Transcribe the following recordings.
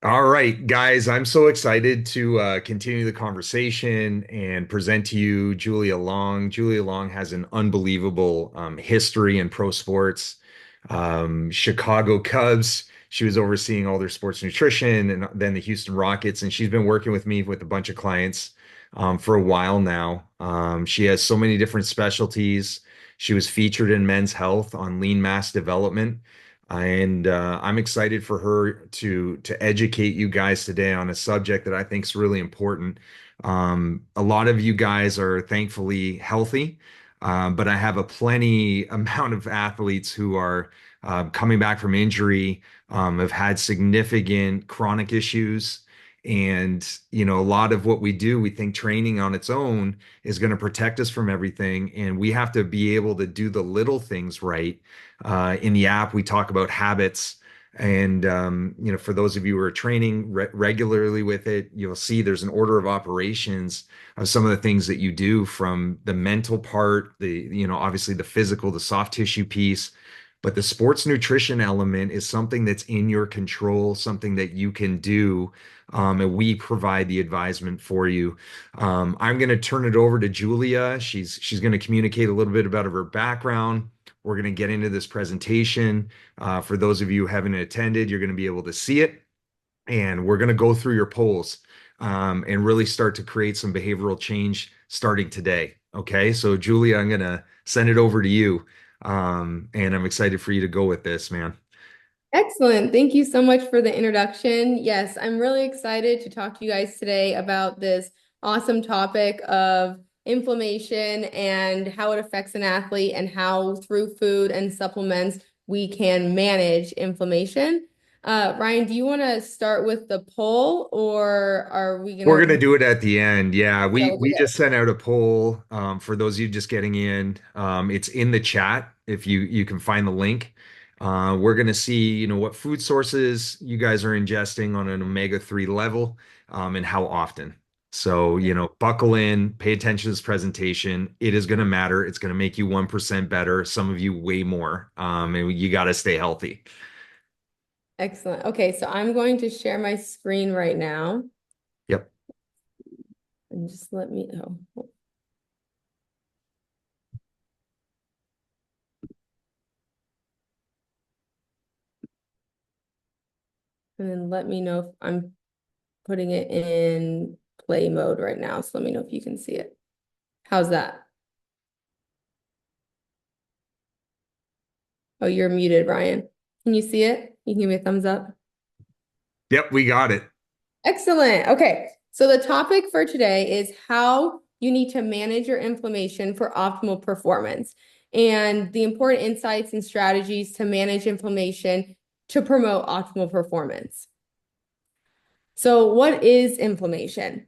All right, guys, I'm so excited to continue the conversation and present to you Julia Long. Julia Long has an unbelievable history in pro sports. Chicago Cubs, she was overseeing all their sports nutrition and then the Houston Rockets, and she's been working with me with a bunch of clients for a while now. She has so many different specialties. She was featured in Men's Health on lean mass development. And I'm excited for her to educate you guys today on a subject that I think is really important. A lot of you guys are thankfully healthy, but I have a plenty amount of athletes who are coming back from injury, have had significant chronic issues. And, a lot of what we do, we think training on its own is going to protect us from everything. And we have to be able to do the little things right. In the app, we talk about habits. And, for those of you who are training regularly with it, you'll see there's an order of operations of some of the things that you do from the mental part, obviously the physical, the soft tissue piece. But the sports nutrition element is something that's in your control, something that you can do. And we provide the advisement for you. I'm going to turn it over to Julia. She's going to communicate a little bit about her background. We're going to get into this presentation. For those of you who haven't attended, you're going to be able to see it. And we're going to go through your polls and really start to create some behavioral change starting today. Okay. So, Julia, I'm going to send it over to you. And I'm excited for you to go with this, man. Excellent. Thank you so much for the introduction. Yes, I'm really excited to talk to you guys today about this awesome topic of inflammation and how it affects an athlete and how through food and supplements we can manage inflammation. Ryan, do you want to start with the poll or are we We're gonna? gonna do it at the end. Yeah, Yeah, we we'll do we that. just sent out a poll for those of you just getting in. It's in the chat if you can find the link. We're gonna see, what food sources you guys are ingesting on an omega-3 level, and how often. So, buckle in, pay attention to this presentation. It is gonna matter. It's gonna make you 1% better, some of you way more. And you gotta stay healthy. Excellent. Okay, so I'm going to share my screen right now Yep. and just let me know. And then let me know if I'm putting it in play mode right now. So let me know if you can see it. How's that? Oh, you're muted, Ryan. Can you see it? You can give me a thumbs up. Yep, we got it. Excellent. Okay. So the topic for today is how you need to manage your inflammation for optimal performance and the important insights and strategies to manage inflammation to promote optimal performance. So what is inflammation?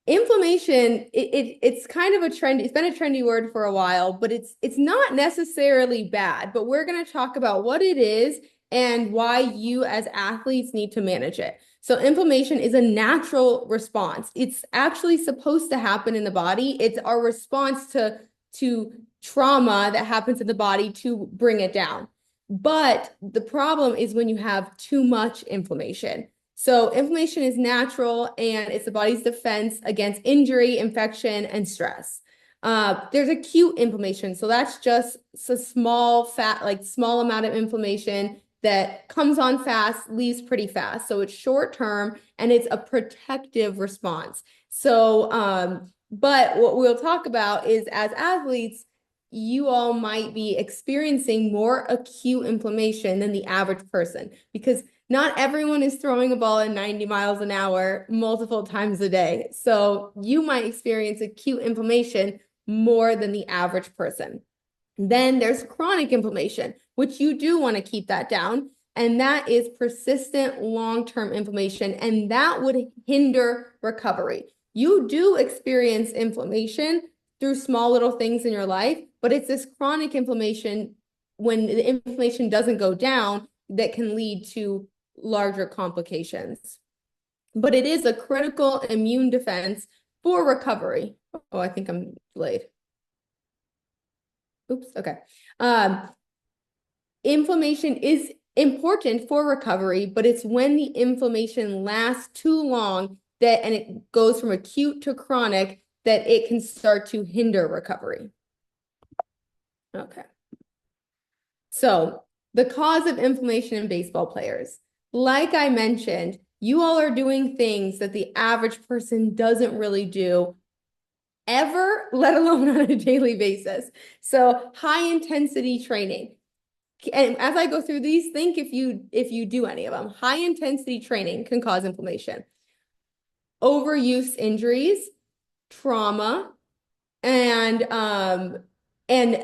Inflammation, it's kind of a trend. It's been a trendy word for a while, but it's not necessarily bad. But we're going to talk about what it is and why you as athletes need to manage it. So inflammation is a natural response. It's actually supposed to happen in the body. It's our response to trauma that happens in the body to bring it down. But the problem is when you have too much inflammation. So inflammation is natural and it's the body's defense against injury, infection, and stress. There's acute inflammation. So that's just a small small amount of inflammation that comes on fast, leaves pretty fast. So it's short term and it's a protective response. But what we'll talk about is as athletes, you all might be experiencing more acute inflammation than the average person because not everyone is throwing a ball at 90 miles an hour multiple times a day. So you might experience acute inflammation more than the average person. Then there's chronic inflammation, which you do want to keep that down. And that is persistent long-term inflammation, and that would hinder recovery. You do experience inflammation through small little things in your life, but it's this chronic inflammation when the inflammation doesn't go down that can lead to larger complications. But it is a critical immune defense for recovery. Oh, I think I'm delayed. Oops, okay. Um, Inflammation is important for recovery, but it's when the inflammation lasts too long and it goes from acute to chronic that it can start to hinder recovery. Okay. So the cause of inflammation in baseball players, like I mentioned, you all are doing things that the average person doesn't really do ever, let alone on a daily basis. So high intensity training. And as I go through these, think if you do any of them. High intensity training can cause inflammation. Overuse injuries, trauma, and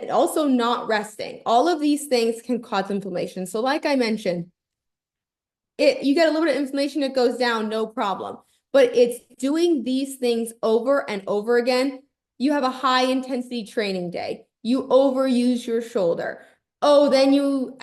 also not resting. All of these things can cause inflammation. So like I mentioned, you get a little bit of inflammation, it goes down, no problem. But it's doing these things over and over again. You have a high intensity training day. You overuse your shoulder. Oh, then you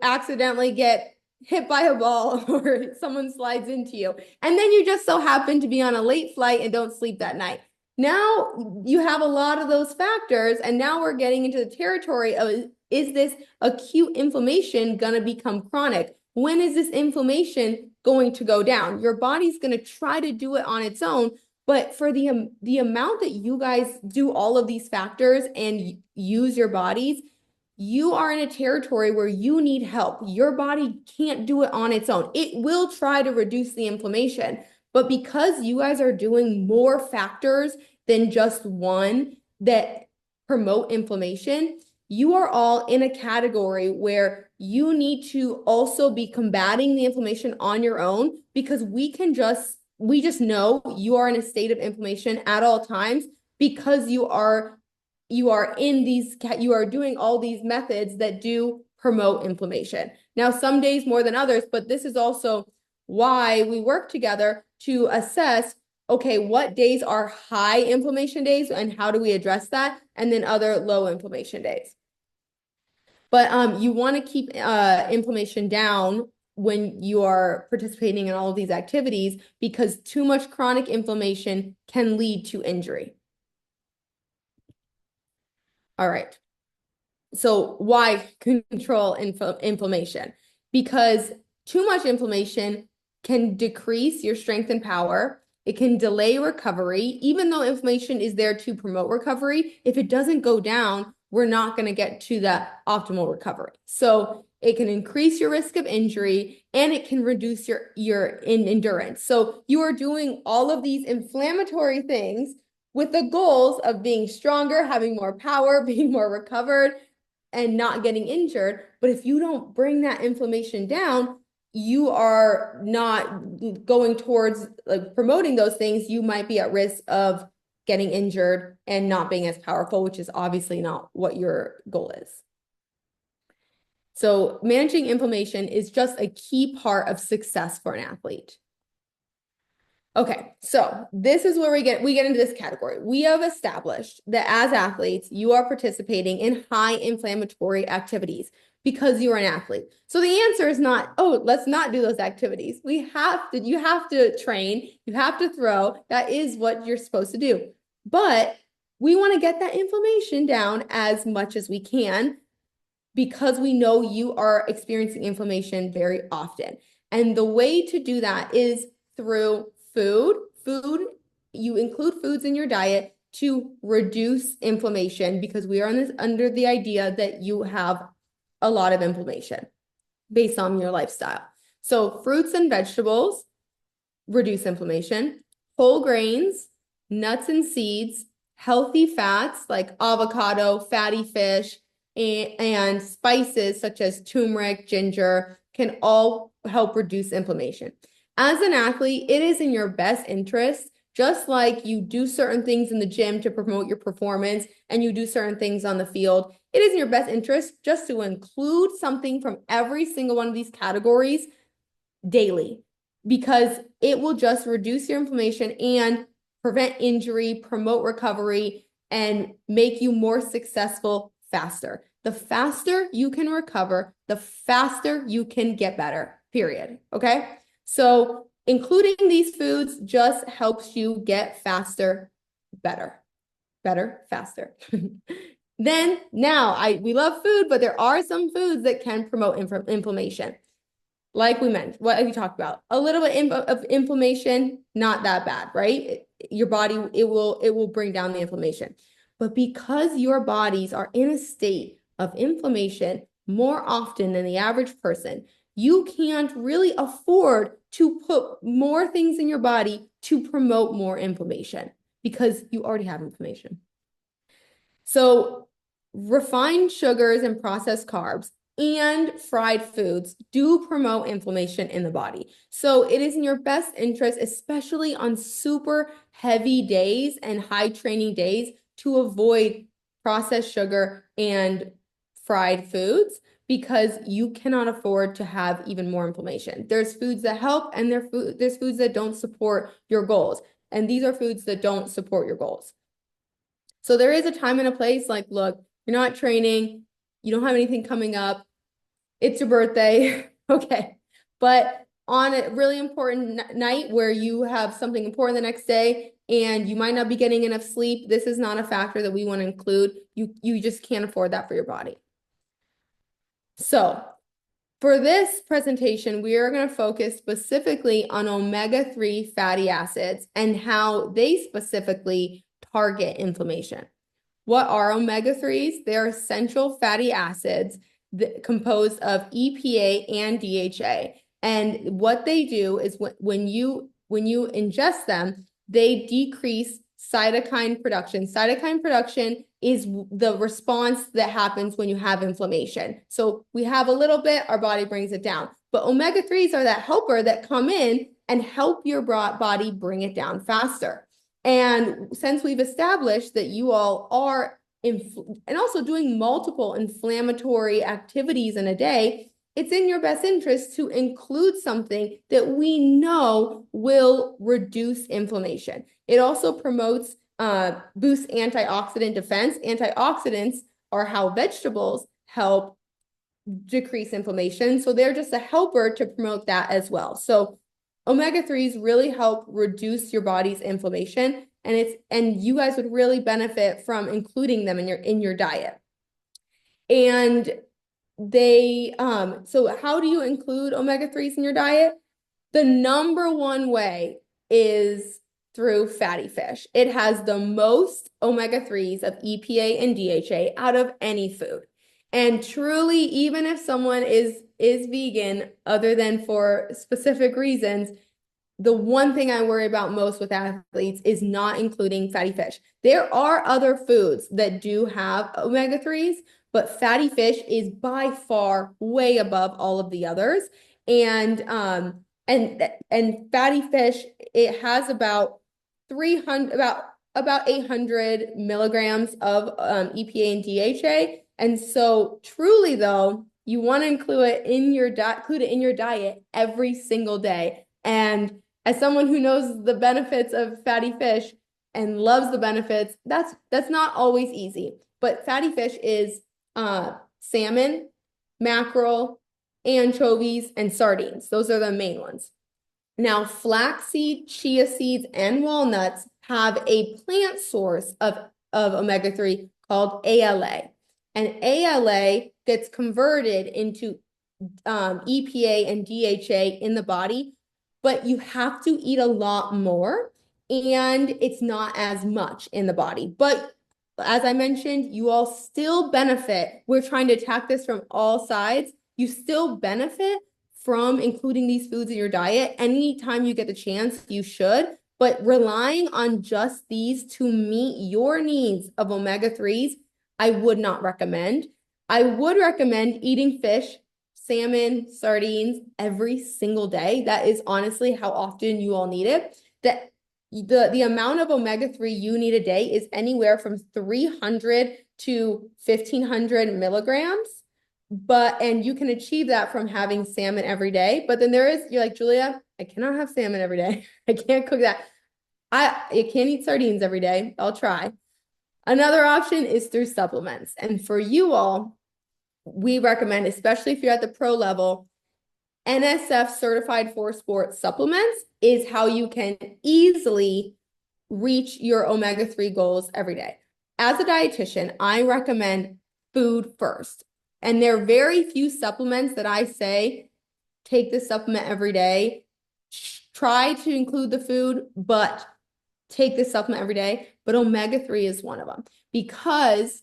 accidentally get hit by a ball or someone slides into you. And then you just so happen to be on a late flight and don't sleep that night. Now you have a lot of those factors, and now we're getting into the territory of, is this acute inflammation going to become chronic? When is this inflammation going to go down? Your body's going to try to do it on its own, but for the amount that you guys do all of these factors and use your bodies, you are in a territory where you need help. Your body can't do it on its own. It will try to reduce the inflammation, but because you guys are doing more factors than just one that promote inflammation, you are all in a category where you need to also be combating the inflammation on your own, because we just know you are in a state of inflammation at all times because you are doing all these methods that do promote inflammation. Now, some days more than others, but this is also why we work together to assess, okay, what days are high inflammation days and how do we address that? And then other low inflammation days. But you want to keep inflammation down when you are participating in all of these activities, because too much chronic inflammation can lead to injury. All right. So why control inflammation? Because too much inflammation can decrease your strength and power. It can delay recovery. Even though inflammation is there to promote recovery, if it doesn't go down, we're not going to get to that optimal recovery. So it can increase your risk of injury, and it can reduce your endurance. So you are doing all of these inflammatory things with the goals of being stronger, having more power, being more recovered, and not getting injured. But if you don't bring that inflammation down, you are not going towards promoting those things. You might be at risk of getting injured and not being as powerful, which is obviously not what your goal is. So managing inflammation is just a key part of success for an athlete. Okay, so this is where we get into this category. We have established that as athletes, you are participating in high inflammatory activities because you are an athlete. So the answer is not, oh, let's not do those activities. You have to train, you have to throw. That is what you're supposed to do. But we want to get that inflammation down as much as we can, because we know you are experiencing inflammation very often. And the way to do that is through food. You include foods in your diet to reduce inflammation, because we are under the idea that you have a lot of inflammation based on your lifestyle. So fruits and vegetables reduce inflammation. Whole grains, nuts and seeds, healthy fats like avocado, fatty fish, and spices such as turmeric, ginger can all help reduce inflammation. As an athlete, it is in your best interest, just like you do certain things in the gym to promote your performance and you do certain things on the field, it is in your best interest just to include something from every single one of these categories daily, because it will just reduce your inflammation and prevent injury, promote recovery, and make you more successful faster. The faster you can recover, the faster you can get better, period. Okay? So including these foods just helps you get faster, better, faster. Then now we love food, but there are some foods that can promote inflammation. like we mentioned, what we talked about, a little bit of inflammation, not that bad, right? Your body, it will bring down the inflammation. But because your bodies are in a state of inflammation more often than the average person, you can't really afford to put more things in your body to promote more inflammation because you already have inflammation. So refined sugars and processed carbs and fried foods do promote inflammation in the body. So it is in your best interest, especially on super heavy days and high training days, to avoid processed sugar and fried foods because you cannot afford to have even more inflammation. There's foods that help and there's foods that don't support your goals. And these are foods that don't support your goals. So there is a time and a place, like, look, you're not training, you don't have anything coming up, it's your birthday, okay. But on a really important night where you have something important the next day and you might not be getting enough sleep, this is not a factor that we want to include. You just can't afford that for your body. So for this presentation, we are going to focus specifically on omega-3 fatty acids and how they specifically target inflammation. What are omega-3s? They are essential fatty acids composed of EPA and DHA. And what they do is when you ingest them, they decrease cytokine production. Cytokine production is the response that happens when you have inflammation. So we have a little bit, our body brings it down. But omega-3s are that helper that come in and help your body bring it down faster. And since we've established that you all are and also doing multiple inflammatory activities in a day, it's in your best interest to include something that we know will reduce inflammation. It also promotes, boosts antioxidant defense. Antioxidants are how vegetables help decrease inflammation. So they're just a helper to promote that as well. So omega-3s really help reduce your body's inflammation, and you guys would really benefit from including them in your diet. And they so how do you include omega-3s in your diet? The number one way is through fatty fish. It has the most omega-3s of EPA and DHA out of any food. And truly, even if someone is vegan, other than for specific reasons, the one thing I worry about most with athletes is not including fatty fish. There are other foods that do have omega-3s, but fatty fish is by far way above all of the others. And fatty fish, it has about 300, about 800 milligrams of EPA and DHA. And so truly though, you want to include it in your diet every single day. And as someone who knows the benefits of fatty fish and loves the benefits, that's not always easy. But fatty fish is salmon, mackerel, anchovies, and sardines. Those are the main ones. Now, flaxseed, chia seeds, and walnuts have a plant source of omega-3 called ALA. And ALA gets converted into EPA and DHA in the body, but you have to eat a lot more, and it's not as much in the body. But as I mentioned, you all still benefit. We're trying to attack this from all sides. You still benefit from including these foods in your diet. Anytime you get the chance, you should. But relying on just these to meet your needs of omega-3s, I would not recommend. I would recommend eating fish, salmon, sardines every single day. That is honestly how often you all need it. That the amount of omega-3 you need a day is anywhere from 300 to 1,500 milligrams. And you can achieve that from having salmon every day. But then you're like, Julia, I cannot have salmon every day. I can't cook that. I can't eat sardines every day. I'll try. Another option is through supplements. And for you all, we recommend, especially if you're at the pro level, NSF certified for sports supplements is how you can easily reach your omega-3 goals every day. As a dietitian, I recommend food first. And there are very few supplements that I say take this supplement every day. Try to include the food, but take this supplement every day. But omega-3 is one of them because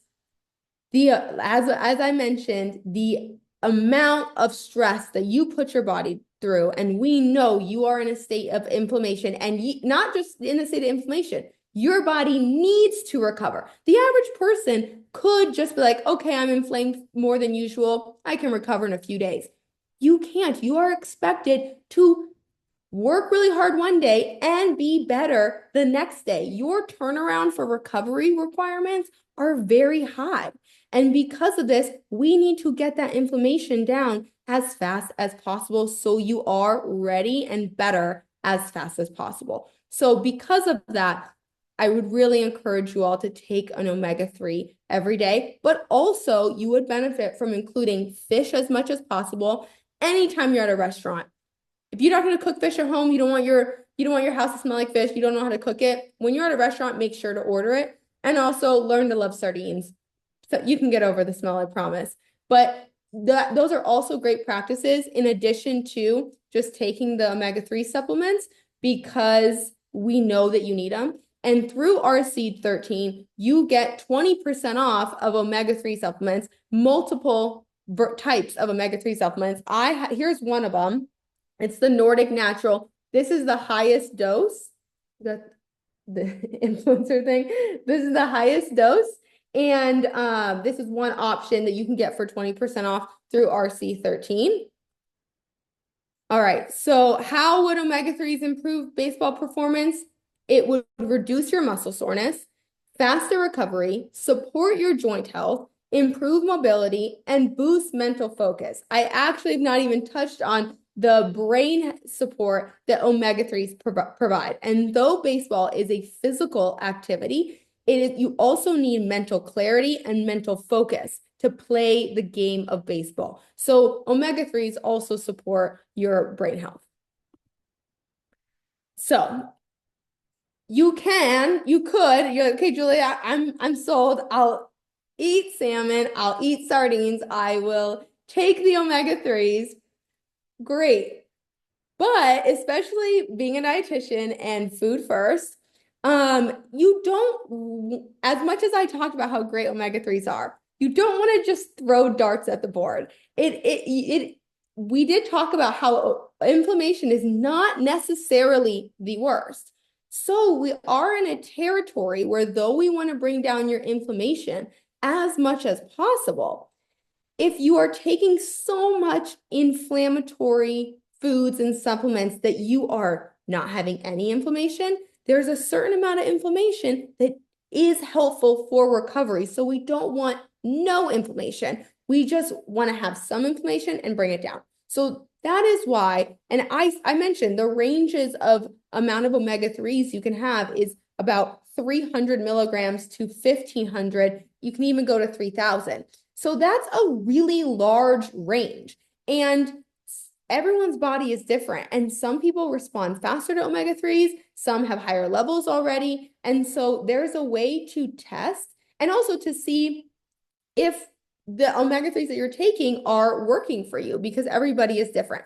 as I mentioned, the amount of stress that you put your body through, and we know you are in a state of inflammation, and not just in a state of inflammation, your body needs to recover. The average person could just be like, okay, I'm inflamed more than usual. I can recover in a few days. You can't. You are expected to work really hard one day and be better the next day. Your turnaround for recovery requirements are very high. And because of this, we need to get that inflammation down as fast as possible so you are ready and better as fast as possible. So because of that, I would really encourage you all to take an omega-3 every day, but also you would benefit from including fish as much as possible anytime you're at a restaurant. If you're not going to cook fish at home, you don't want your house to smell like fish, you don't know how to cook it. When you're at a restaurant, make sure to order it. And also learn to love sardines. So you can get over the smell, I promise. But those are also great practices in addition to just taking the omega-3 supplements because we know that you need them. And through RC13, you get 20% off of omega-3 supplements, multiple types of omega-3 supplements. Here's one of them. It's the Nordic Natural. This is the highest dose. The influencer thing. This is the highest dose. And this is one option that you can get for 20% off through RC13. All right, so how would omega-3s improve baseball performance? It would reduce your muscle soreness, faster recovery, support your joint health, improve mobility, and boost mental focus. I actually have not even touched on the brain support that omega-3s provide. And though baseball is a physical activity, you also need mental clarity and mental focus to play the game of baseball. So omega-3s also support your brain health. So you're like, okay, Julia, I'm sold. I'll eat salmon, I'll eat sardines, I will take the omega-3s. Great. But especially being a dietitian and food first, you don't, as much as I talked about how great omega-3s are, you don't want to just throw darts at the board. We did talk about how inflammation is not necessarily the worst. So we are in a territory where though we want to bring down your inflammation as much as possible, if you are taking so much inflammatory foods and supplements that you are not having any inflammation, there's a certain amount of inflammation that is helpful for recovery. So we don't want no inflammation. We just want to have some inflammation and bring it down. So that is why, and I mentioned the ranges of amount of omega-3s you can have is about 300 milligrams to 1,500. You can even go to 3,000. So that's a really large range. And everyone's body is different. And some people respond faster to omega-3s. Some have higher levels already. And so there's a way to test and also to see if the omega-3s that you're taking are working for you because everybody is different.